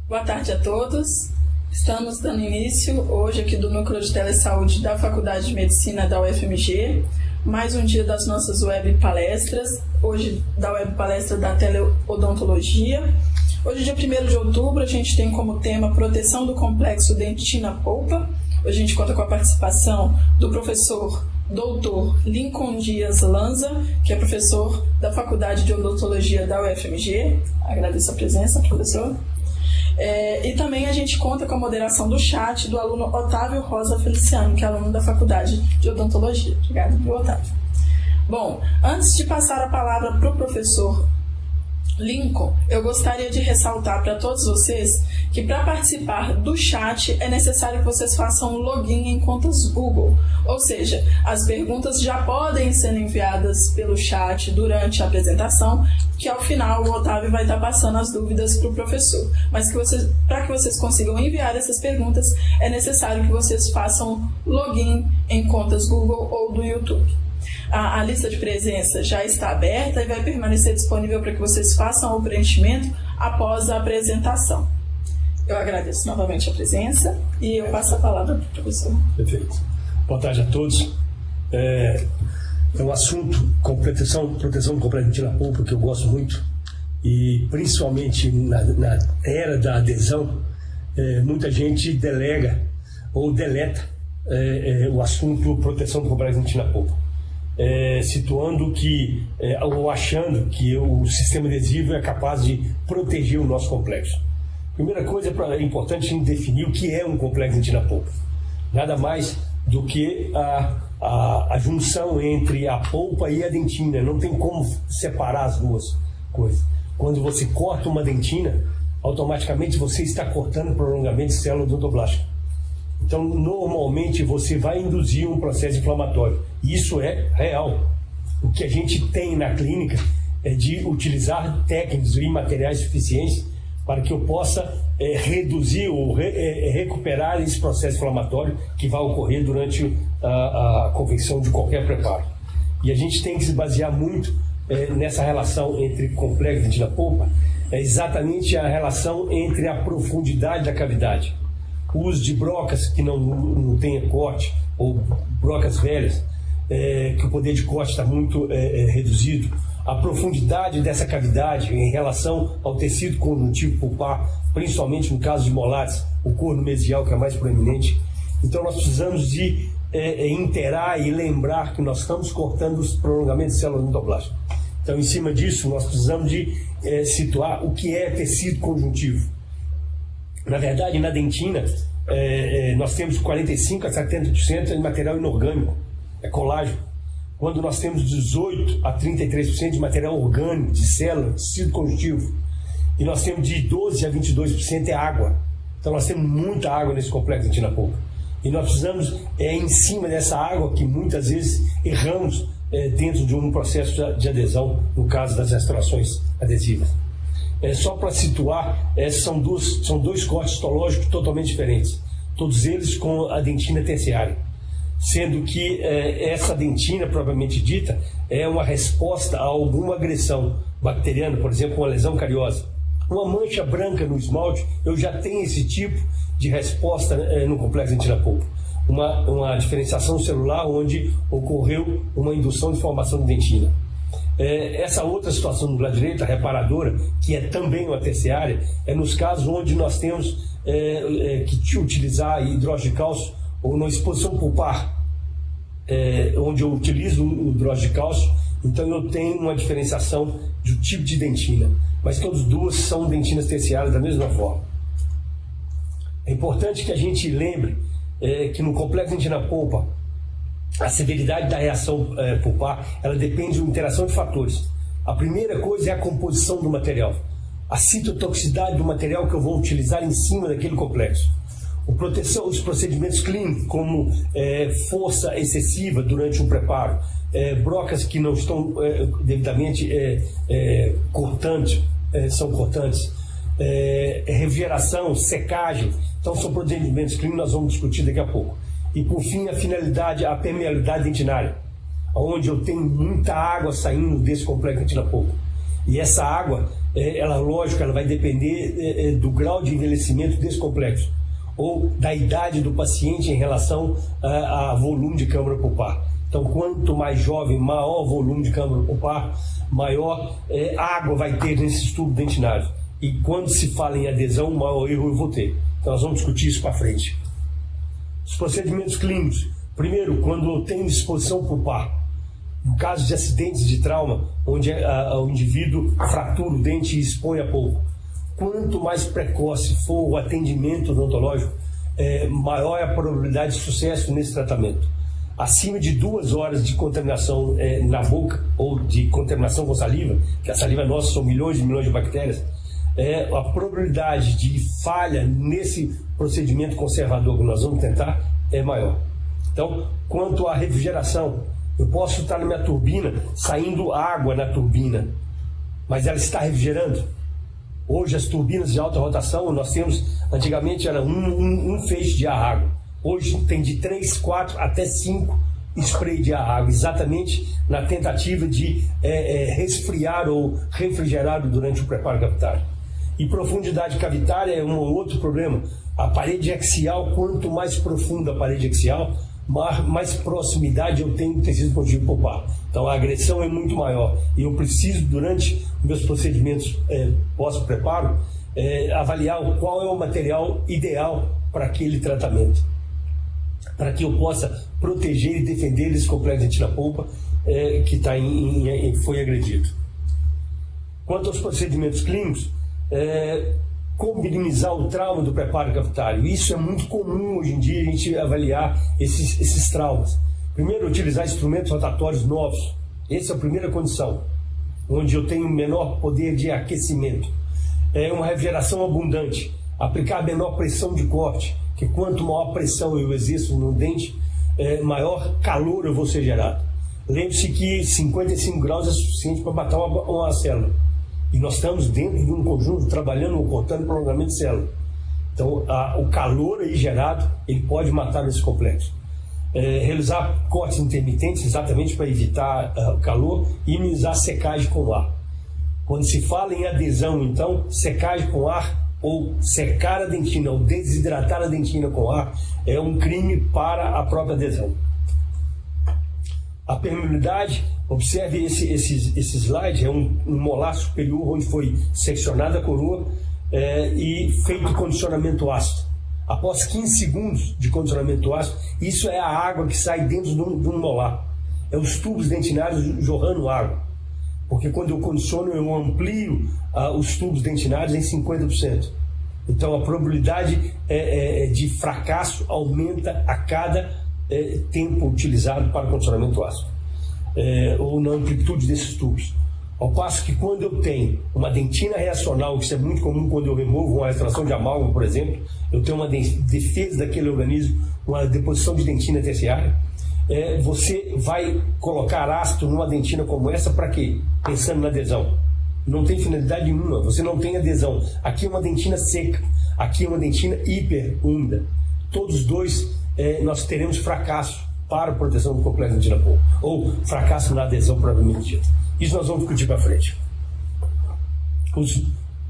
Boa tarde a todos. Estamos dando início hoje aqui do Núcleo de Telesaúde da Faculdade de Medicina da UFMG, mais um dia das nossas web palestras, hoje da web palestra da teleodontologia. Hoje, dia 1º de outubro, a gente tem como tema proteção do complexo dentina-polpa. Hoje a gente conta com a participação do professor Dr. Lincoln Dias Lanza, que é professor da Faculdade de Odontologia da UFMG. Agradeço a presença, professor. E também a gente conta com a moderação do chat do aluno Otávio Rosa Feliciano, que é aluno da Faculdade de Odontologia. Obrigado, Otávio. Bom, antes de passar a palavra para o professor Lincoln, eu gostaria de ressaltar para todos vocês que para participar do chat é necessário que vocês façam um login em contas Google, ou seja, as perguntas já podem ser enviadas pelo chat durante a apresentação, que ao final o Otávio vai estar passando as dúvidas para o professor, mas para que vocês consigam enviar essas perguntas é necessário que vocês façam login em contas Google ou do YouTube. A lista de presença já está aberta e vai permanecer disponível para que vocês façam o preenchimento após a apresentação. Eu agradeço novamente a presença e eu passo a palavra para o professor. Perfeito. Boa tarde a todos. É um assunto com proteção do complexo dentina-polpa que eu gosto muito, e principalmente na era da adesão, muita gente delega ou deleta o assunto proteção do complexo dentina-polpa. Situando que, ou achando que o sistema adesivo é capaz de proteger o nosso complexo. Primeira coisa, é importante a gente definir o que é um complexo dentina-polpa. Nada mais do que a junção entre a polpa e a dentina. Não tem como separar as duas coisas. Quando você corta uma dentina, automaticamente você está cortando o prolongamento de célula odontoblástica. Então, normalmente, você vai induzir um processo inflamatório. Isso é real. O que a gente tem na clínica é de utilizar técnicas e materiais suficientes para que eu possa reduzir ou recuperar esse processo inflamatório que vai ocorrer durante a confecção de qualquer preparo. E a gente tem que se basear muito nessa relação entre complexo dentina-polpa, exatamente a relação entre a profundidade da cavidade. O uso de brocas que não tenha corte, ou brocas velhas, que o poder de corte está muito reduzido, a profundidade dessa cavidade em relação ao tecido conjuntivo pulpar, principalmente no caso de molares, o corno mesial, que é mais proeminente. Então nós precisamos de inteirar e lembrar que nós estamos cortando os prolongamentos de célula odontoblástica. Então, em cima disso, nós precisamos de situar o que é tecido conjuntivo. Na verdade, na dentina, nós temos 45% a 70% de material inorgânico, é colágeno. Quando nós temos 18% a 33% de material orgânico, de célula, de tecido conjuntivo. E nós temos de 12% a 22% é água. Então nós temos muita água nesse complexo dentina-polpa. E nós precisamos, em cima dessa água, que muitas vezes erramos dentro de um processo de adesão, no caso das restaurações adesivas. Só para situar, são dois cortes histológicos totalmente diferentes, todos eles com a dentina terciária, sendo que essa dentina, propriamente dita, é uma resposta a alguma agressão bacteriana, por exemplo, uma lesão cariosa. Uma mancha branca no esmalte, eu já tenho esse tipo de resposta no complexo dentina-polpa. Uma diferenciação celular onde ocorreu uma indução de formação de dentina. Essa outra situação do lado direito, a reparadora, que é também uma terciária, é nos casos onde nós temos que utilizar hidróxido de cálcio ou na exposição pulpar, onde eu utilizo o hidróxido de cálcio, então eu tenho uma diferenciação do tipo de dentina, mas todas duas são dentinas terciárias da mesma forma. É importante que a gente lembre que no complexo dentina-polpa, a severidade da reação pulpar, ela depende de uma interação de fatores. A primeira coisa é a composição do material, a citotoxicidade do material que eu vou utilizar em cima daquele complexo. Os procedimentos clínicos, como força excessiva durante o preparo, brocas que não estão devidamente cortantes, são cortantes, reviração, secagem. Então são procedimentos clínicos que nós vamos discutir daqui a pouco. E por fim, a finalidade, a permeabilidade dentinária, onde eu tenho muita água saindo desse complexo dentina-polpa. E essa água, ela, lógico, ela vai depender do grau de envelhecimento desse complexo, ou da idade do paciente em relação a volume de câmara pulpar. Então, quanto mais jovem, maior volume de câmara pulpar, maior água vai ter nesses tubos dentinários. E quando se fala em adesão, maior erro eu vou ter. Então, nós vamos discutir isso para frente. Os procedimentos clínicos. Primeiro, quando tem exposição pulpar. No caso de acidentes de trauma, onde o indivíduo fratura o dente e expõe a polpa. Quanto mais precoce for o atendimento odontológico, maior é a probabilidade de sucesso nesse tratamento. Acima de 2 horas de contaminação na boca, ou de contaminação com saliva, que a saliva nossa são milhões e milhões de bactérias, a probabilidade de falha nesse procedimento conservador que nós vamos tentar é maior. Então, quanto à refrigeração, eu posso estar na minha turbina, saindo água na turbina, mas ela está refrigerando. Hoje as turbinas de alta rotação, nós temos, antigamente era um feixe de ar água. Hoje tem de 3, 4 até 5 spray de ar água, exatamente na tentativa de resfriar ou refrigerar durante o preparo cavitário. E profundidade cavitária é um outro problema. A parede axial, quanto mais profunda a parede axial, mais proximidade eu tenho do tecido conjuntivo pulpar. Então a agressão é muito maior e eu preciso, durante meus procedimentos pós-preparo, avaliar qual é o material ideal para aquele tratamento, para que eu possa proteger e defender esse complexo dentina polpa que foi agredido. Quanto aos procedimentos clínicos, como minimizar o trauma do preparo cavitário. Isso é muito comum hoje em dia, a gente avaliar esses traumas. Primeiro, utilizar instrumentos rotatórios novos. Essa é a primeira condição, onde eu tenho menor poder de aquecimento. Uma refrigeração abundante. Aplicar menor pressão de corte, que quanto maior pressão eu exerço no dente, maior calor eu vou ser gerado. Lembre-se que 55 graus é suficiente para matar uma célula. E nós estamos dentro de um conjunto trabalhando no cortando prolongamento de célula. Então, o calor aí gerado, ele pode matar esse complexo. Realizar cortes intermitentes, exatamente para evitar o calor, e minimizar secagem com ar. Quando se fala em adesão, então, secagem com ar, ou secar a dentina, ou desidratar a dentina com ar, é um crime para a própria adesão. A permeabilidade, observe esse slide, é um molar superior onde foi seccionada a coroa e feito condicionamento ácido. Após 15 segundos de condicionamento ácido, isso é a água que sai dentro de um molar. É os tubos dentinários jorrando água. Porque quando eu condiciono, eu amplio os tubos dentinários em 50%. Então a probabilidade de fracasso aumenta a cada tempo utilizado para condicionamento ácido, ou na amplitude desses tubos. Ao passo que quando eu tenho uma dentina reacional, que isso é muito comum quando eu removo uma extração de amálgama, por exemplo, eu tenho uma defesa daquele organismo, uma deposição de dentina terciária, você vai colocar ácido numa dentina como essa para quê? Pensando na adesão. Não tem finalidade nenhuma, você não tem adesão. Aqui é uma dentina seca, aqui é uma dentina hiperúmida. Todos os dois nós teremos fracasso para a proteção do complexo dentina polpa, ou fracasso na adesão propriamente dita. Isso nós vamos discutir para frente.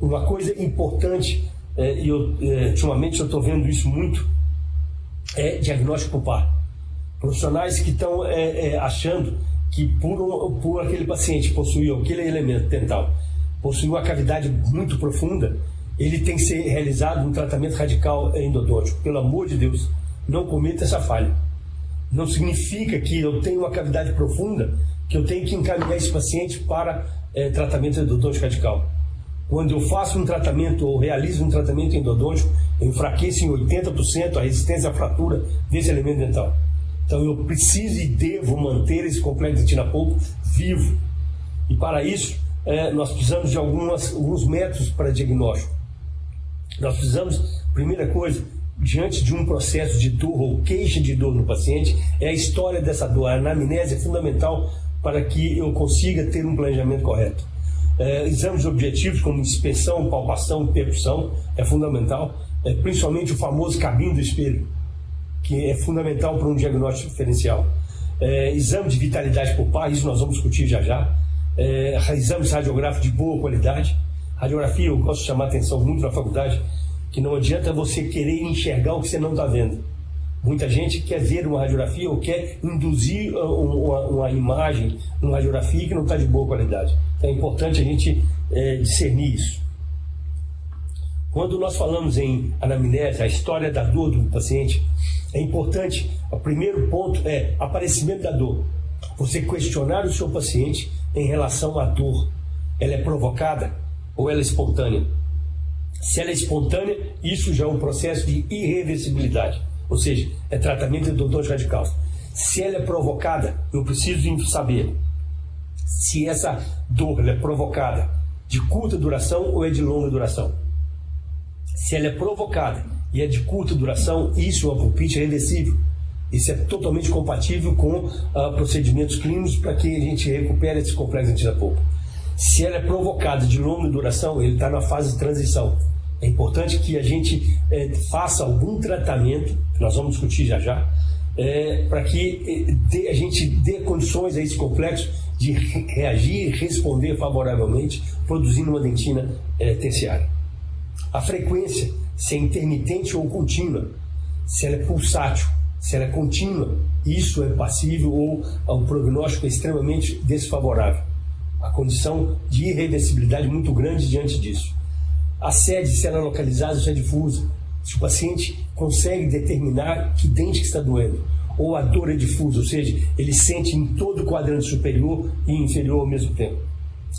Uma coisa importante, e ultimamente eu estou vendo isso muito, é diagnóstico pulpar. Profissionais que estão achando que por aquele paciente possuir aquele elemento dental, possuir uma cavidade muito profunda, ele tem que ser realizado um tratamento radical endodôntico. Pelo amor de Deus, não cometa essa falha. Não significa que eu tenho uma cavidade profunda que eu tenho que encaminhar esse paciente para tratamento endodôntico radical. Quando eu faço um tratamento ou realizo um tratamento endodôntico, eu enfraqueço em 80% a resistência à fratura desse elemento dental. Então eu preciso e devo manter esse complexo dentina polpa vivo. E para isso, nós precisamos de alguns métodos para diagnóstico. Nós precisamos, primeira coisa, diante de um processo de dor ou queixa de dor no paciente, é a história dessa dor. A anamnese é fundamental para que eu consiga ter um planejamento correto. Exames objetivos como inspeção, palpação, percussão é fundamental, principalmente o famoso cabinho do espelho, que é fundamental para um diagnóstico diferencial. Exame de vitalidade pulpar, isso nós vamos discutir já já. exames radiográficos de boa qualidade. Radiografia, eu gosto de chamar a atenção muito na faculdade, que não adianta você querer enxergar o que você não está vendo. Muita gente quer ver uma radiografia ou quer induzir uma imagem, uma radiografia que não está de boa qualidade. Então é importante a gente discernir isso. Quando nós falamos em anamnese, a história da dor do paciente, é importante, o primeiro ponto é aparecimento da dor. Você questionar o seu paciente em relação à dor. Ela é provocada ou ela é espontânea? Se ela é espontânea, isso já é um processo de irreversibilidade, ou seja, é tratamento endodôntico radical. Se ela é provocada, eu preciso saber se essa dor é provocada de curta duração ou é de longa duração. Se ela é provocada e é de curta duração, isso é uma pulpite reversível. Isso é totalmente compatível com procedimentos clínicos para que a gente recupere esse complexo dentina pulpa. Se ela é provocada de longa duração, ele está na fase de transição. É importante que a gente faça algum tratamento, que nós vamos discutir já, para que a gente dê condições a esse complexo de reagir e responder favoravelmente, produzindo uma dentina terciária. A frequência, se é intermitente ou contínua, se ela é pulsátil, se ela é contínua, isso é passível ou um prognóstico extremamente desfavorável. A condição de irreversibilidade muito grande diante disso. A sede, se ela é localizada, se é difusa, se o paciente consegue determinar que dente que está doendo, ou a dor é difusa, ou seja, ele sente em todo o quadrante superior e inferior ao mesmo tempo.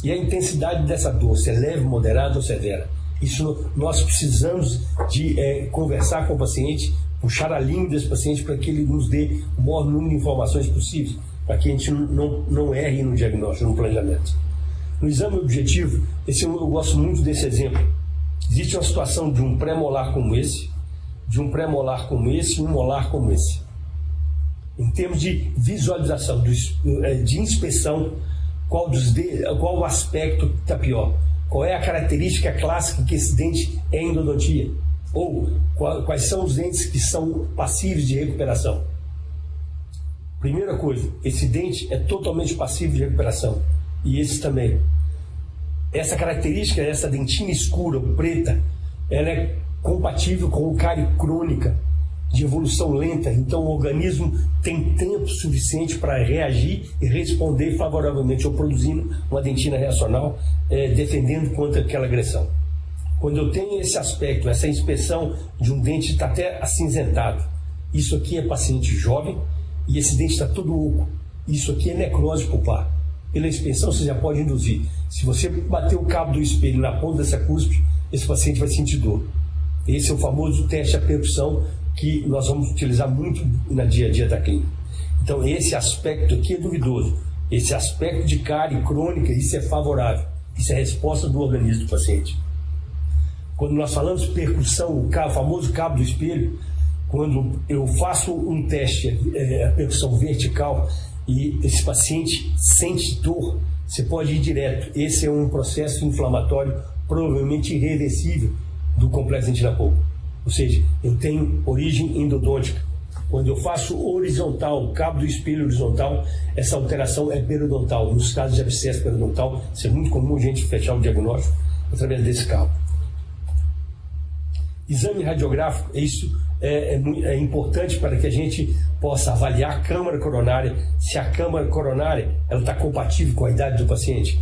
E a intensidade dessa dor, se é leve, moderada ou severa. Isso nós precisamos de conversar com o paciente, puxar a língua desse paciente para que ele nos dê o maior número de informações possíveis, para que a gente não erre no diagnóstico, no planejamento. No exame objetivo, eu gosto muito desse exemplo. Existe uma situação de um pré-molar como esse, de um pré-molar como esse e um molar como esse. Em termos de visualização, de inspeção, qual o aspecto está pior? Qual é a característica clássica que esse dente é endodontia? Ou quais são os dentes que são passíveis de recuperação? Primeira coisa, esse dente é totalmente passivo de recuperação. E esse também. Essa característica, essa dentina escura, preta, ela é compatível com cárie crônica, de evolução lenta. Então o organismo tem tempo suficiente para reagir e responder favoravelmente, ou produzindo uma dentina reacional, defendendo contra aquela agressão. Quando eu tenho esse aspecto, essa inspeção de um dente está até acinzentado, isso aqui é paciente jovem e esse dente está todo oco, isso aqui é necrose pulpar. Pela inspeção você já pode induzir. Se você bater o cabo do espelho na ponta dessa cúspide, esse paciente vai sentir dor. Esse é o famoso teste de percussão que nós vamos utilizar muito no dia a dia da clínica. Então esse aspecto aqui é duvidoso. Esse aspecto de cárie crônica, isso é favorável. Isso é a resposta do organismo do paciente. Quando nós falamos de percussão, o famoso cabo do espelho, quando eu faço um teste, a percussão vertical, e esse paciente sente dor, você pode ir direto. Esse é um processo inflamatório provavelmente irreversível do complexo dentina pulpa. Ou seja, eu tenho origem endodôntica. Quando eu faço horizontal, o cabo do espelho horizontal, essa alteração é periodontal. Nos casos de abscesso periodontal, isso é muito comum a gente fechar o diagnóstico através desse cabo. Exame radiográfico, isso é importante para que a gente possa avaliar a câmara coronária, se a câmara coronária está compatível com a idade do paciente.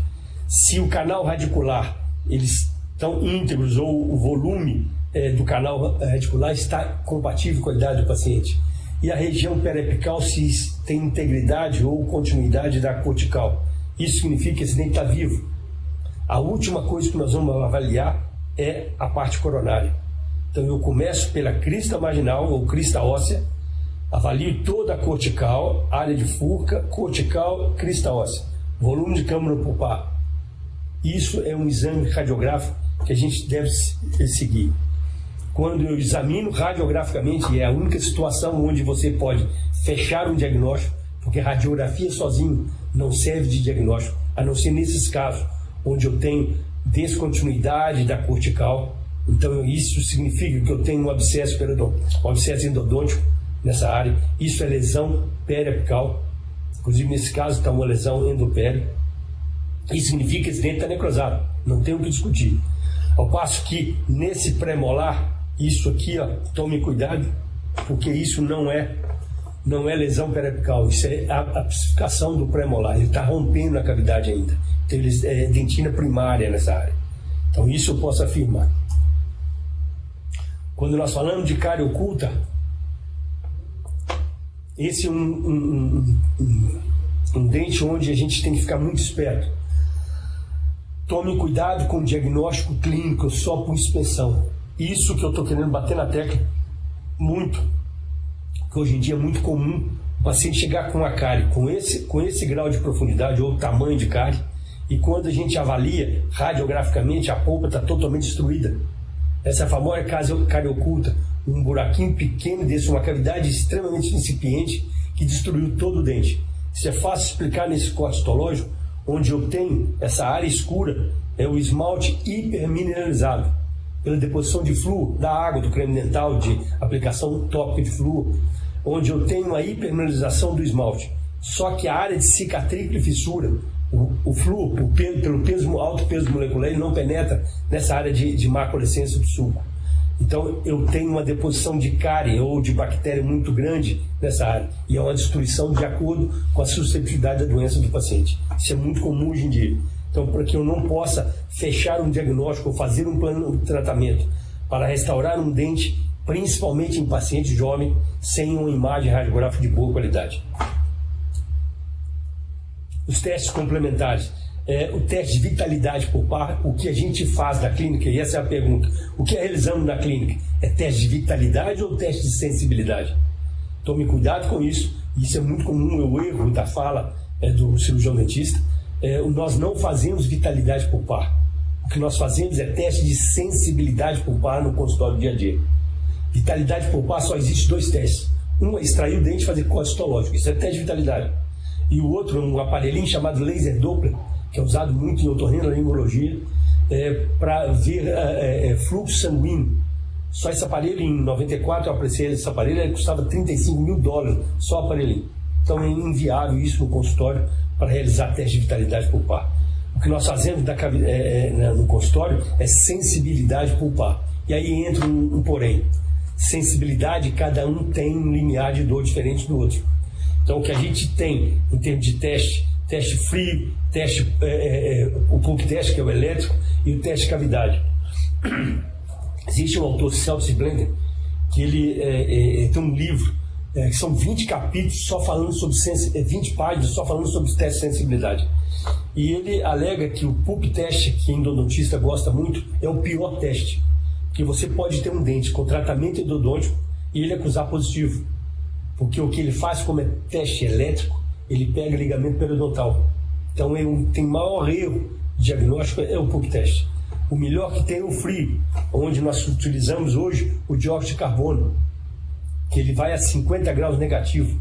Se o canal radicular, eles estão íntegros, ou o volume do canal radicular está compatível com a idade do paciente. E a região periapical, se tem integridade ou continuidade da cortical. Isso significa que esse dente está vivo. A última coisa que nós vamos avaliar é a parte coronária. Então eu começo pela crista marginal ou crista óssea, avalio toda a cortical, área de furca, cortical, crista óssea, volume de câmara pulpar. Isso é um exame radiográfico que a gente deve seguir. Quando eu examino radiograficamente, é a única situação onde você pode fechar um diagnóstico, porque radiografia sozinho não serve de diagnóstico, a não ser nesses casos, onde eu tenho descontinuidade da cortical. Então isso significa que eu tenho um abscesso endodôntico nessa área. Isso é lesão periapical. Inclusive nesse caso está uma lesão endopério. Isso significa que esse dente está necrosado, não tem o que discutir. Ao passo que nesse pré-molar, isso aqui, ó, tome cuidado, porque isso não é lesão periapical, isso é a psificação do pré-molar, ele está rompendo a cavidade ainda. Então, é dentina primária nessa área. Então, isso eu posso afirmar. Quando nós falamos de cárie oculta, esse é um dente onde a gente tem que ficar muito esperto. Tome cuidado com o diagnóstico clínico só por inspeção. Isso que eu estou querendo bater na tecla muito, que hoje em dia é muito comum o paciente chegar com a cárie com esse grau de profundidade ou tamanho de cárie, e quando a gente avalia radiograficamente, a polpa está totalmente destruída. Essa famosa cárie oculta, um buraquinho pequeno desse, uma cavidade extremamente incipiente que destruiu todo o dente. Isso é fácil explicar nesse corte histológico, onde eu tenho essa área escura, é o esmalte hipermineralizado, pela deposição de flúor da água do creme dental, de aplicação tópica de flúor, onde eu tenho a hipermineralização do esmalte. Só que a área de cicatriz e fissura, o flúor, pelo alto peso molecular, ele não penetra nessa área de macrolescência do sulco. Então, eu tenho uma deposição de cárie ou de bactéria muito grande nessa área. E é uma destruição de acordo com a susceptibilidade da doença do paciente. Isso é muito comum hoje em dia. Então, para que eu não possa fechar um diagnóstico ou fazer um plano de tratamento para restaurar um dente, principalmente em paciente jovem, sem uma imagem radiográfica de boa qualidade. Os testes complementares. O teste de vitalidade pulpar, o que a gente faz na clínica, e essa é a pergunta, o que realizamos na clínica? É teste de vitalidade ou teste de sensibilidade? Tome cuidado com isso, isso é muito comum, é o erro da fala do cirurgião dentista. Nós não fazemos vitalidade pulpar, o que nós fazemos é teste de sensibilidade pulpar no consultório do dia a dia. Vitalidade pulpar só existe 2 testes, um é extrair o dente e fazer corte histológico, isso é teste de vitalidade, e o outro é um aparelhinho chamado laser Doppler, que é usado muito em otorrinolaringologia, para ver fluxo sanguíneo. Só esse aparelho, em 94, eu apreciei esse aparelho, ele custava $35 mil, só o aparelhinho. Então é inviável isso no consultório para realizar teste de vitalidade pulpar. O que nós fazemos no consultório é sensibilidade pulpar. E aí entra um porém. Sensibilidade, cada um tem um limiar de dor diferente do outro. Então o que a gente tem em termos de teste frio, o pulp teste, que é o elétrico, e o teste de cavidade. Existe um autor, Celso Blender, que ele tem um livro, que são 20 capítulos só falando sobre 20 páginas só falando sobre os testes de sensibilidade. E ele alega que o pulp teste, que o endodontista gosta muito, é o pior teste, porque você pode ter um dente com tratamento endodôntico e ele acusar positivo, porque o que ele faz, como é teste elétrico, ele pega ligamento periodontal. Então tem maior erro diagnóstico é o pulp teste. O melhor que tem é o frio, onde nós utilizamos hoje o dióxido de carbono, que ele vai a 50 graus negativo.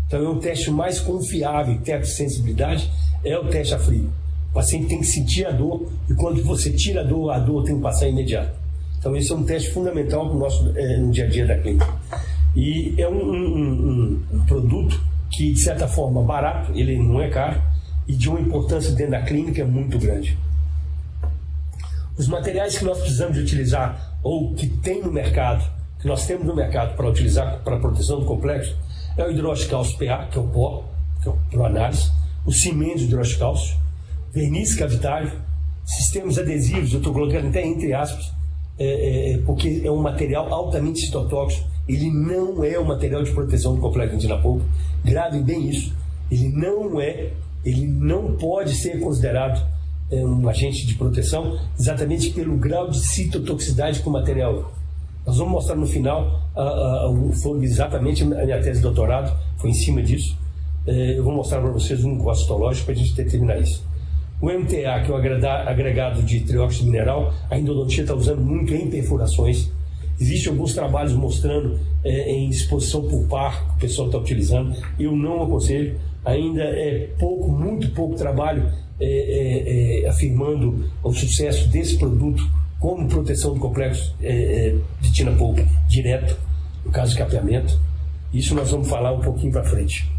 Então é um teste mais confiável em termos de sensibilidade, é o teste a frio. O paciente tem que sentir a dor, e quando você tira a dor tem que passar imediato. Então esse é um teste fundamental para o nosso no dia a dia da clínica. E é um produto que, de certa forma, barato, ele não é caro, e de uma importância dentro da clínica muito grande. Os materiais que nós precisamos de utilizar, ou que tem no mercado, que nós temos no mercado para utilizar para a proteção do complexo, é o hidróxido cálcio PA, que é o pó, que é para análise, o cimento de hidróxido cálcio, verniz cavitário, sistemas adesivos, eu estou colocando até entre aspas, porque é um material altamente citotóxico, ele não é um material de proteção do complexo dentina pulpa. Gravem bem isso, ele não pode ser considerado um agente de proteção exatamente pelo grau de citotoxicidade que o material. Nós vamos mostrar no final, foi exatamente a minha tese de doutorado, foi em cima disso. Eu vou mostrar para vocês um corte histológico para a gente determinar isso. O MTA, que é o agregado de trióxido mineral, a endodontia está usando muito em perfurações. Existem alguns trabalhos mostrando em exposição pulpar que o pessoal está utilizando. Eu não aconselho, ainda é muito pouco trabalho afirmando o sucesso desse produto como proteção do complexo dentina pulpa direto, no caso de capeamento. Isso nós vamos falar um pouquinho para frente.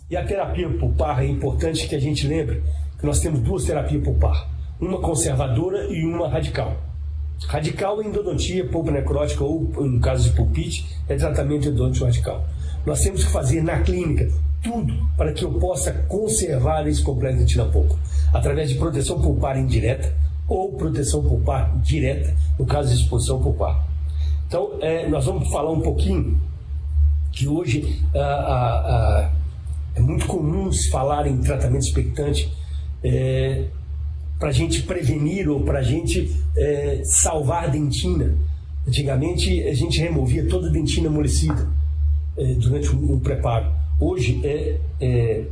E a terapia pulpar é importante que a gente lembre que nós temos duas terapias pulpar, uma conservadora e uma radical. Radical é endodontia, polpa necrótica ou, no caso de pulpite, é tratamento endodôntico radical. Nós temos que fazer na clínica tudo para que eu possa conservar esse complexo dentina polpa, através de proteção pulpar indireta ou proteção pulpar direta, no caso de exposição pulpar. Então, nós vamos falar um pouquinho que hoje é muito comum se falar em tratamento expectante para a gente prevenir ou para a gente salvar dentina. Antigamente a gente removia toda a dentina amolecida durante um preparo. Hoje é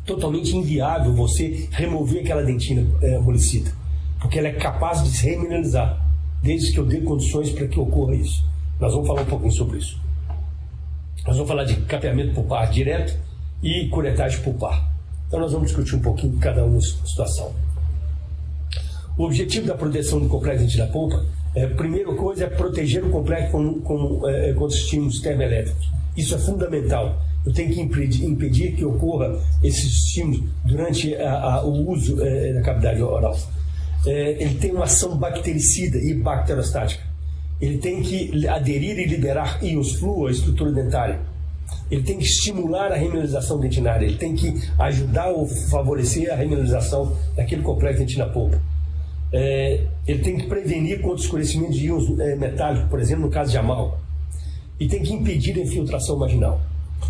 totalmente inviável você remover aquela dentina amolecida, porque ela é capaz de se remineralizar, desde que eu dê condições para que ocorra isso. Nós vamos falar um pouquinho sobre isso. Nós vamos falar de capeamento pulpar direto e curetagem pulpar. Então nós vamos discutir um pouquinho de cada uma situação. O objetivo da proteção do complexo dentina polpa, a primeira coisa é proteger o complexo com os estímulos termoelétricos. Isso é fundamental. Eu tenho que impedir que ocorra esses estímulos durante o uso da cavidade oral. Ele tem uma ação bactericida e bacterostática. Ele tem que aderir e liberar íons fluo à estrutura dentária. Ele tem que estimular a remineralização dentinária. Ele tem que ajudar ou favorecer a remineralização daquele complexo dentina polpa. Ele tem que prevenir contra o escurecimento de íons metálicos, por exemplo, no caso de amálgama. E tem que impedir a infiltração vaginal.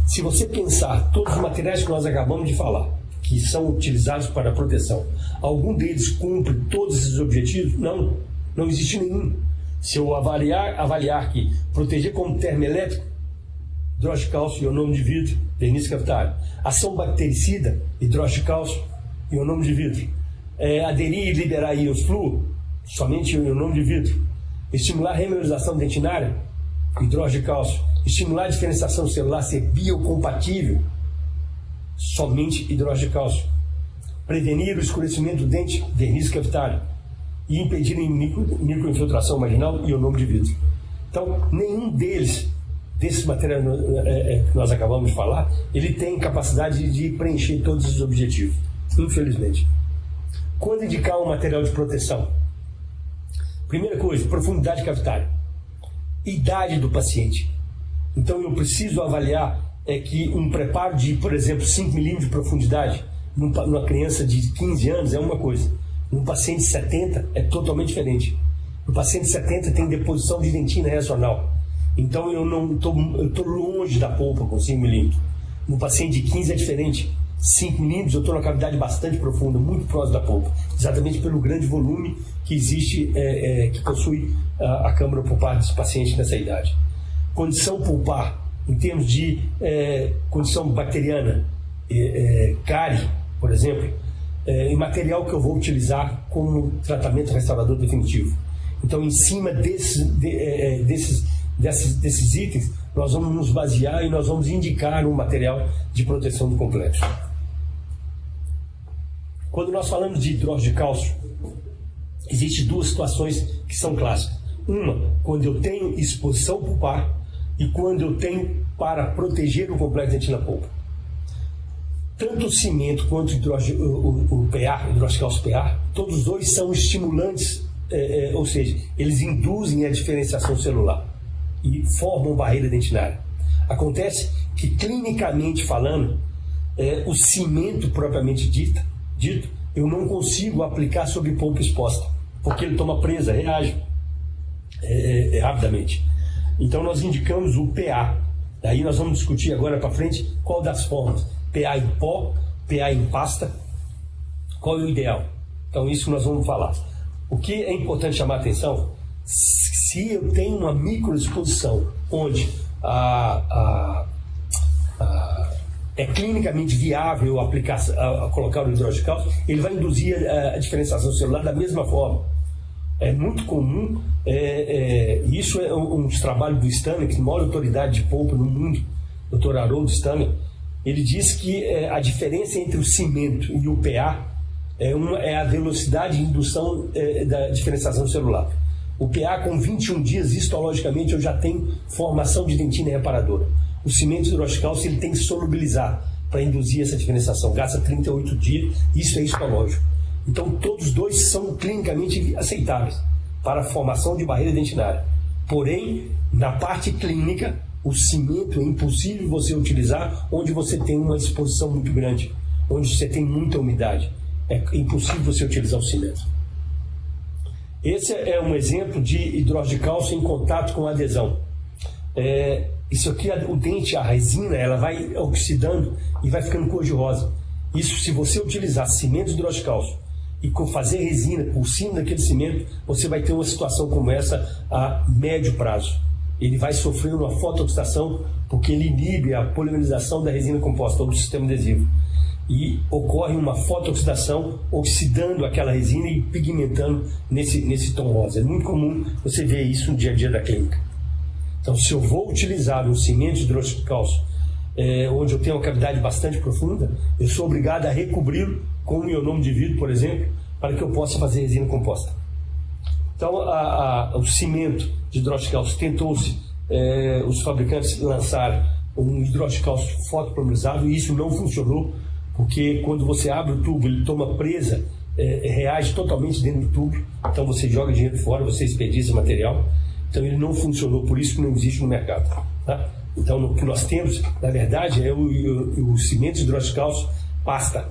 Se você pensar todos os materiais que nós acabamos de falar, que são utilizados para a proteção, algum deles cumpre todos esses objetivos? Não existe nenhum. Se eu avaliar que proteger como termoelétrico, hidróxido de cálcio, ionômero de vidro, verniz cavitário, ação bactericida, hidróxido de cálcio, ionômero de vidro, aderir e liberar íons fluo, somente ionômero de vidro, estimular a remineralização dentinária, hidróxido de cálcio, estimular a diferenciação celular, ser biocompatível, somente hidróxido de cálcio, prevenir o escurecimento do dente, verniz cavitário, e impedir a microinfiltração vaginal e ionômero de vidro. Então, nenhum desses materiais que nós acabamos de falar, ele tem capacidade de preencher todos os objetivos, infelizmente. Quando indicar um material de proteção? Primeira coisa, profundidade cavitária, idade do paciente. Então eu preciso avaliar que um preparo de, por exemplo, 5 milímetros de profundidade numa criança de 15 anos é uma coisa. Num paciente de 70 é totalmente diferente. No paciente de 70 tem deposição de dentina reacional. Então eu estou longe da polpa com 5 milímetros. No paciente de 15 é diferente. 5 milímetros eu estou na cavidade bastante profunda, muito próximo da polpa. Exatamente pelo grande volume que existe, que possui a câmara pulpar desse paciente nessa idade. Condição pulpar, em termos de condição bacteriana, cárie, por exemplo, e material que eu vou utilizar como tratamento restaurador definitivo. Então, em cima desses itens, nós vamos nos basear e nós vamos indicar um material de proteção do complexo. Quando nós falamos de hidróxido de cálcio, existem duas situações que são clássicas. Uma, quando eu tenho exposição pulpar e quando eu tenho para proteger o complexo dentina polpa. Tanto o cimento quanto o PA, hidróxido de cálcio PA, todos os dois são estimulantes, ou seja, eles induzem a diferenciação celular e formam barreira dentinária. Acontece que, clinicamente falando, o cimento propriamente dito, eu não consigo aplicar sobre polpa exposta, porque ele toma presa, reage rapidamente. Então nós indicamos o PA. Daí nós vamos discutir agora para frente qual das formas. PA em pó, PA em pasta, qual é o ideal? Então isso nós vamos falar. O que é importante chamar a atenção, se eu tenho uma microexposição onde é clinicamente viável colocar o hidróxido de cálcio, ele vai induzir a diferenciação celular da mesma forma. É muito comum, isso é um trabalho do Stanley, que é a maior autoridade de polpa no mundo, Dr. Harold Stanley. Ele diz que a diferença entre o cimento e o PA é a velocidade de indução da diferenciação celular. O PA, com 21 dias, histologicamente, eu já tenho formação de dentina reparadora. O cimento hidróxido de cálcio ele tem que solubilizar para induzir essa diferenciação, gasta 38 dias, isso é histológico. Então todos os dois são clinicamente aceitáveis para a formação de barreira dentinária. Porém, na parte clínica, o cimento é impossível você utilizar onde você tem uma exposição muito grande, onde você tem muita umidade. É impossível você utilizar o cimento. Esse é um exemplo de hidróxido de cálcio em contato com adesão. Isso aqui, o dente, a resina, ela vai oxidando e vai ficando cor de rosa. Isso, se você utilizar cimento de hidróxido de cálcio e fazer resina por cima daquele cimento, você vai ter uma situação como essa a médio prazo. Ele vai sofrer uma fotooxidação porque ele inibe a polimerização da resina composta ou do sistema adesivo. E ocorre uma fotooxidação oxidando aquela resina e pigmentando nesse tom rosa. É muito comum você ver isso no dia a dia da clínica. Então, se eu vou utilizar um cimento de hidróxido de cálcio, onde eu tenho uma cavidade bastante profunda, eu sou obrigado a recobri-lo com um ionômero de vidro, por exemplo, para que eu possa fazer resina composta. Então, o cimento de hidróxido de cálcio tentou-se, os fabricantes lançaram um hidróxido de cálcio fotopolimerizado e isso não funcionou, porque quando você abre o tubo, ele toma presa, reage totalmente dentro do tubo, então você joga dinheiro fora, você desperdiça material, então ele não funcionou, por isso que não existe no mercado. Tá? Então o que nós temos, na verdade, é o cimento de hidróxido de cálcio pasta,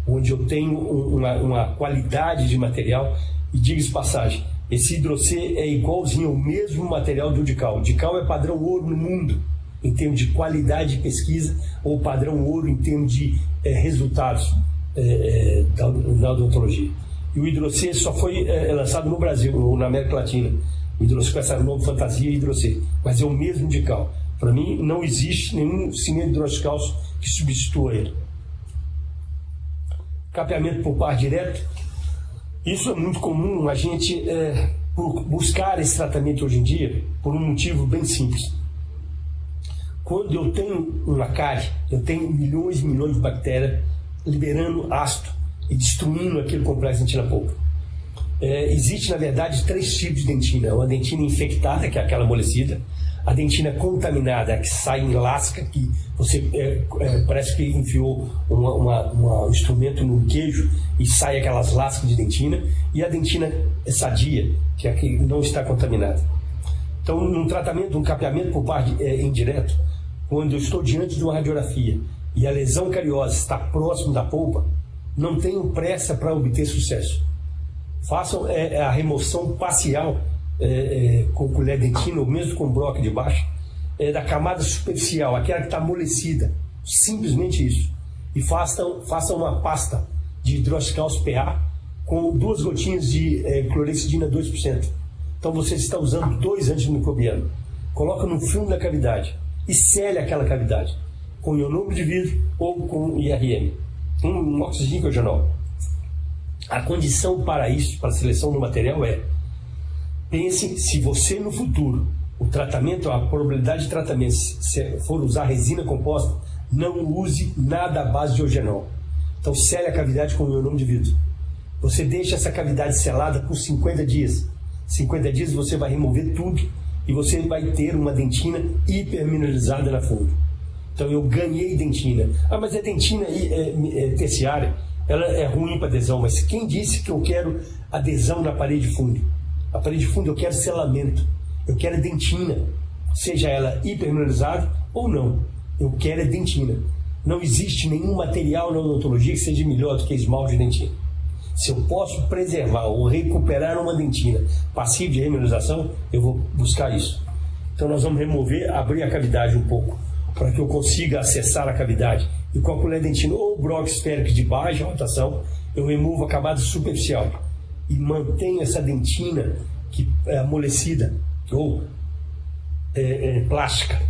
onde eu tenho uma qualidade de material, e diga-se passagem, esse hidrocê é igualzinho ao mesmo material do Dical. O Dical é padrão ouro no mundo, em termos de qualidade de pesquisa, ou padrão ouro em termos de resultados na odontologia. E o hidrocê só foi lançado no Brasil, ou na América Latina. O hidrocê com esse nome fantasia hidrocê, mas é o mesmo Dical. Para mim, não existe nenhum cimento de hidróxido de cálcio que substitua ele. Capeamento pulpar direto. Isso é muito comum a gente buscar esse tratamento hoje em dia por um motivo bem simples. Quando eu tenho uma cárie, eu tenho milhões e milhões de bactérias liberando ácido e destruindo aquele complexo dentina-polpa. Existe, na verdade, 3 tipos de dentina. Uma dentina infectada, que é aquela amolecida. A dentina contaminada, que sai em lasca, que você parece que enfiou um instrumento no queijo e sai aquelas lascas de dentina. E a dentina sadia, que é a que não está contaminada. Então, num tratamento, um capeamento pulpar indireto, quando eu estou diante de uma radiografia e a lesão cariosa está próximo da polpa, não tenho pressa para obter sucesso. Façam a remoção parcial com colher dentina, ou mesmo com broca de baixo, da camada superficial, aquela que está amolecida. Simplesmente isso. E façam uma pasta de hidróxido de cálcio PA com 2 gotinhas de clorexidina 2%. Então você está usando 2 antimicrobianos. Coloca no fundo da cavidade e sele aquela cavidade com ionômero de vidro ou com IRM, um oxigênio regional. A condição para isso, para a seleção do material pense se você no futuro, o tratamento, a probabilidade de tratamento, se for usar resina composta, não use nada à base de eugenol. Então sele a cavidade com ionômero de vidro. Você deixa essa cavidade selada por 50 dias. 50 dias você vai remover tudo e você vai ter uma dentina hipermineralizada na fundo. Então eu ganhei dentina. Mas a dentina terciária, ela é ruim para adesão, mas quem disse que eu quero adesão na parede de fundo? A parede de fundo eu quero selamento, eu quero dentina, seja ela hipermineralizada ou não, eu quero dentina. Não existe nenhum material na odontologia que seja melhor do que esmalte de dentina. Se eu posso preservar ou recuperar uma dentina passiva de remineralização, eu vou buscar isso. Então nós vamos abrir a cavidade um pouco, para que eu consiga acessar a cavidade. E com a colher dentina ou broca esférica de baixa rotação, eu removo a camada superficial e mantenho essa dentina que é amolecida ou plástica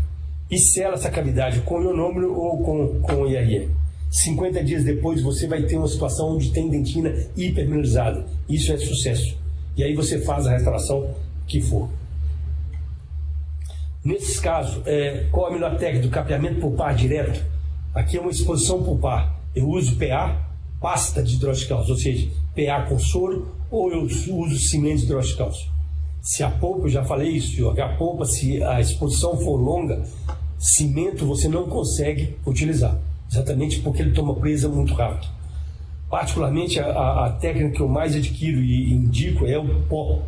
e sela essa cavidade com ionômero ou com IRM. 50 dias depois você vai ter uma situação onde tem dentina hipermineralizada. Isso é sucesso. E aí você faz a restauração que for. Nesses casos, qual a melhor técnica do capeamento pulpar direto? Aqui é uma exposição pulpar. Eu uso PA, pasta de hidróxido de cálcio, ou seja, PA com soro, ou eu uso cimento de hidróxido de cálcio. Se a polpa, eu já falei isso, a polpa, se a exposição for longa, cimento você não consegue utilizar. exatamente porque ele toma presa muito rápido. Particularmente, a técnica que eu mais adquiro e indico é o pó,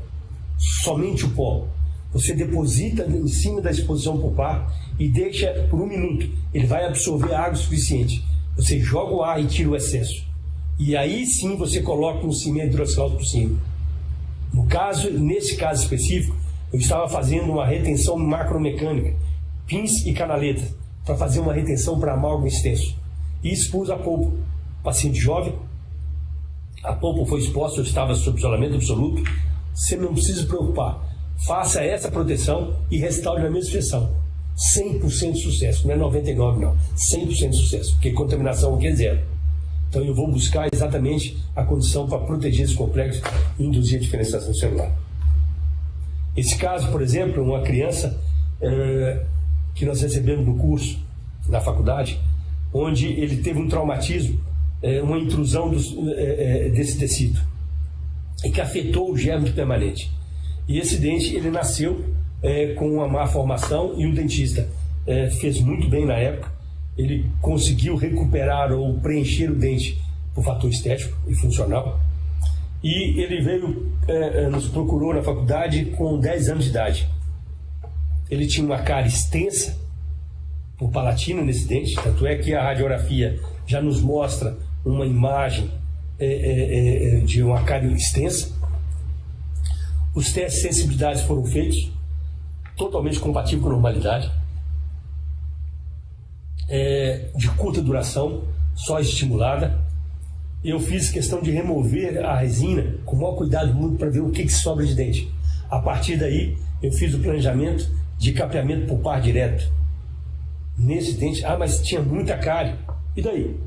somente o pó. Você deposita em cima da exposição pulpar e deixa por 1 minuto. Ele vai absorver água suficiente. Você joga o ar e tira o excesso. E aí sim você coloca um cimento hidroxilado por cima. Nesse caso específico, eu estava fazendo uma retenção macromecânica, pins e canaletas, para fazer uma retenção para amálgama extenso. E expus a polpa. Paciente jovem, a polpa foi exposta, eu estava sob isolamento absoluto. Você não precisa se preocupar. Faça essa proteção e restaure na mesma sessão. 100% de sucesso, não é 99% não. 100% de sucesso, porque contaminação aqui é 0. Então eu vou buscar exatamente a condição para proteger esse complexo e induzir a diferenciação celular. Esse caso, por exemplo, uma criança que nós recebemos no curso, na faculdade, onde ele teve um traumatismo, uma intrusão desse tecido, e que afetou o germe permanente. E esse dente, ele nasceu com uma má formação, e o dentista fez muito bem na época. Ele conseguiu recuperar ou preencher o dente por fator estético e funcional. E ele veio, nos procurou na faculdade com 10 anos de idade. Ele tinha uma cárie extensa por palatina nesse dente, tanto é que a radiografia já nos mostra uma imagem de uma cárie extensa. Os testes de sensibilidade foram feitos, totalmente compatível com a normalidade, de curta duração, só estimulada. Eu fiz questão de remover a resina com o maior cuidado muito para ver o que sobra de dente. A partir daí, eu fiz o planejamento de capeamento pulpar direto nesse dente. Mas tinha muita cárie. E daí?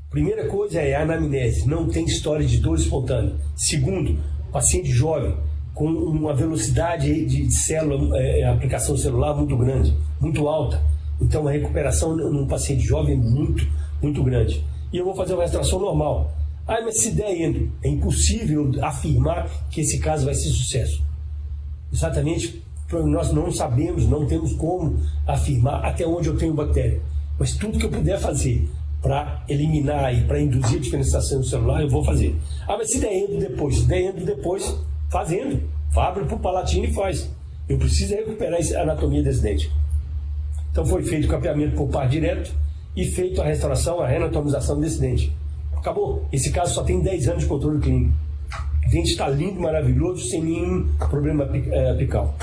Primeira coisa é a anamnese, não tem história de dor espontânea. Segundo, paciente jovem, com uma velocidade de célula, aplicação celular muito grande, muito alta. Então a recuperação num paciente jovem é muito, muito grande. E eu vou fazer uma restauração normal. Mas se der endo, é impossível afirmar que esse caso vai ser sucesso. Exatamente, nós não sabemos, não temos como afirmar até onde eu tenho bactéria. Mas tudo que eu puder fazer para eliminar e para induzir a diferenciação celular, eu vou fazer. Mas se der endo depois, fazendo. Abre para o palatino e faz. Eu preciso recuperar a anatomia desse dente. Então foi feito o capeamento pulpar direto e feito a restauração, a reanatomização desse dente. Acabou. Esse caso só tem 10 anos de controle clínico. O dente está lindo, maravilhoso, sem nenhum problema apical.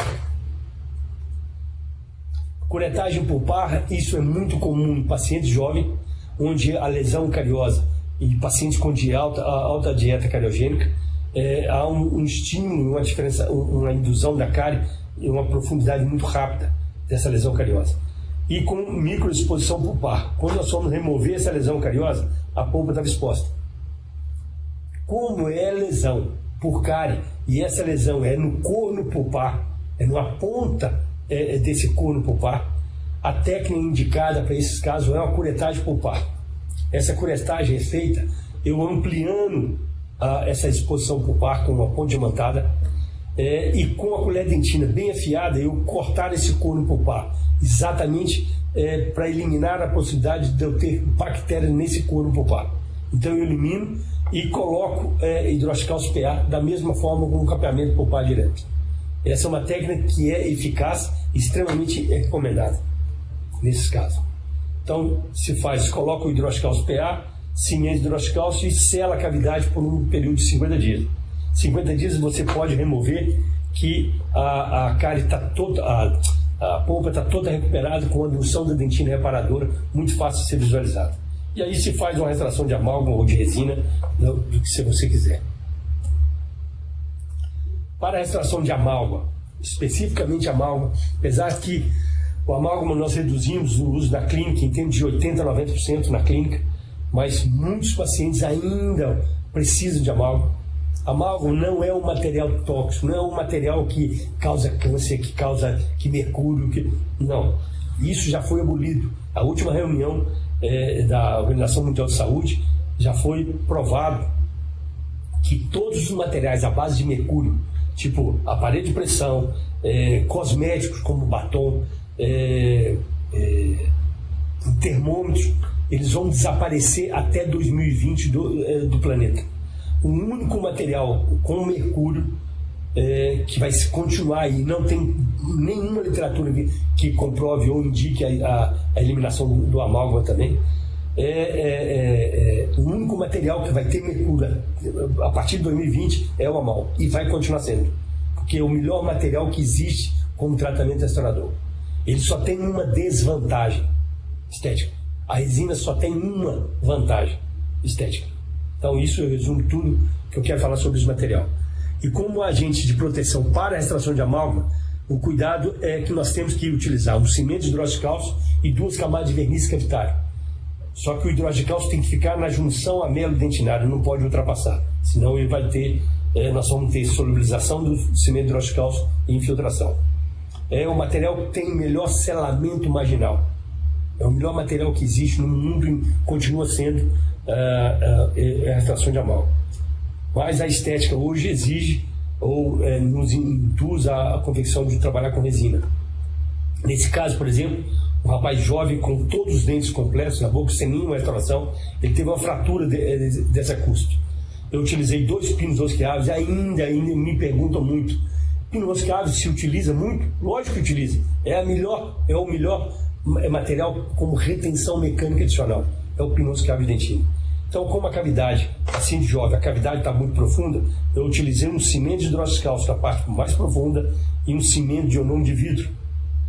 Curetagem pulpar, isso é muito comum em pacientes jovens, onde a lesão cariosa e pacientes com alta dieta cariogênica, há um estímulo, uma indusão da cárie e uma profundidade muito rápida dessa lesão cariosa. E com microexposição pulpar. Quando nós fomos remover essa lesão cariosa, a polpa estava exposta. Como é lesão por cárie e essa lesão é no corno pulpar, é numa ponta desse corno pulpar, a técnica indicada para esses casos é uma curetagem pulpar. Essa curetagem é feita eu ampliando essa exposição pulpar com uma ponte diamantada e com a colher dentina bem afiada eu cortar esse corno pulpar, exatamente para eliminar a possibilidade de eu ter bactéria nesse corno pulpar. Então eu elimino e coloco hidroxicalço PA da mesma forma com o capeamento pulpar direto. Essa é uma técnica que é eficaz e extremamente recomendada nesses casos. Então se coloca o hidroxicalço PA, cimento de hidroxicalço e sela a cavidade por um período de 50 dias. 50 dias você pode remover que a cárie está toda, a polpa está toda recuperada com a indução da dentina reparadora, muito fácil de ser visualizada. E aí se faz uma restauração de amálgama ou de resina, do que se você quiser. Para a restauração de amálgama, especificamente amálgama, apesar que o amálgama nós reduzimos o uso na clínica em termos de 80% a 90% na clínica, mas muitos pacientes ainda precisam de amálgama. Amálgama não é um material tóxico, não é um material que causa câncer, que mercúrio, não. Isso já foi abolido. A última reunião da Organização Mundial de Saúde já foi provado que todos os materiais à base de mercúrio, tipo aparelho de pressão, cosméticos como batom, termômetros, eles vão desaparecer até 2020 do planeta. O único material com mercúrio que vai continuar aí, não tem nenhuma literatura que comprove ou indique a eliminação do amálgama também, o único material que vai ter mercúrio a partir de 2020 é o amálgama, e vai continuar sendo, porque é o melhor material que existe como tratamento restaurador. Ele só tem uma desvantagem estética. A resina só tem uma vantagem estética. Então isso eu resumo tudo que eu quero falar sobre esse material. E como agente de proteção para a extração de amálgama, o cuidado é que nós temos que utilizar um cimento de hidróxido de cálcio e 2 camadas de verniz cavitário. Só que o hidróxido de cálcio tem que ficar na junção amelo-dentinário, não pode ultrapassar. Senão ele vai ter, nós vamos ter solubilização do cimento de hidróxido de cálcio e infiltração. É o material que tem o melhor selamento marginal. É o melhor material que existe no mundo e continua sendo a extração de amálgama. Mas a estética hoje exige ou nos induz a convicção de trabalhar com resina. Nesse caso, por exemplo, um rapaz jovem com todos os dentes completos na boca, sem nenhuma restauração, ele teve uma fratura dessa cúspide. Eu utilizei 2 pinos rosqueáveis, ainda me perguntam muito: pino rosqueável se utiliza muito? Lógico que utiliza. É o melhor material como retenção mecânica adicional. É o pino rosqueável de dentina. Então, como a cavidade, assim de jovem, a cavidade está muito profunda, eu utilizei um cimento de hidróxido de cálcio na parte mais profunda e um cimento de ionômero de vidro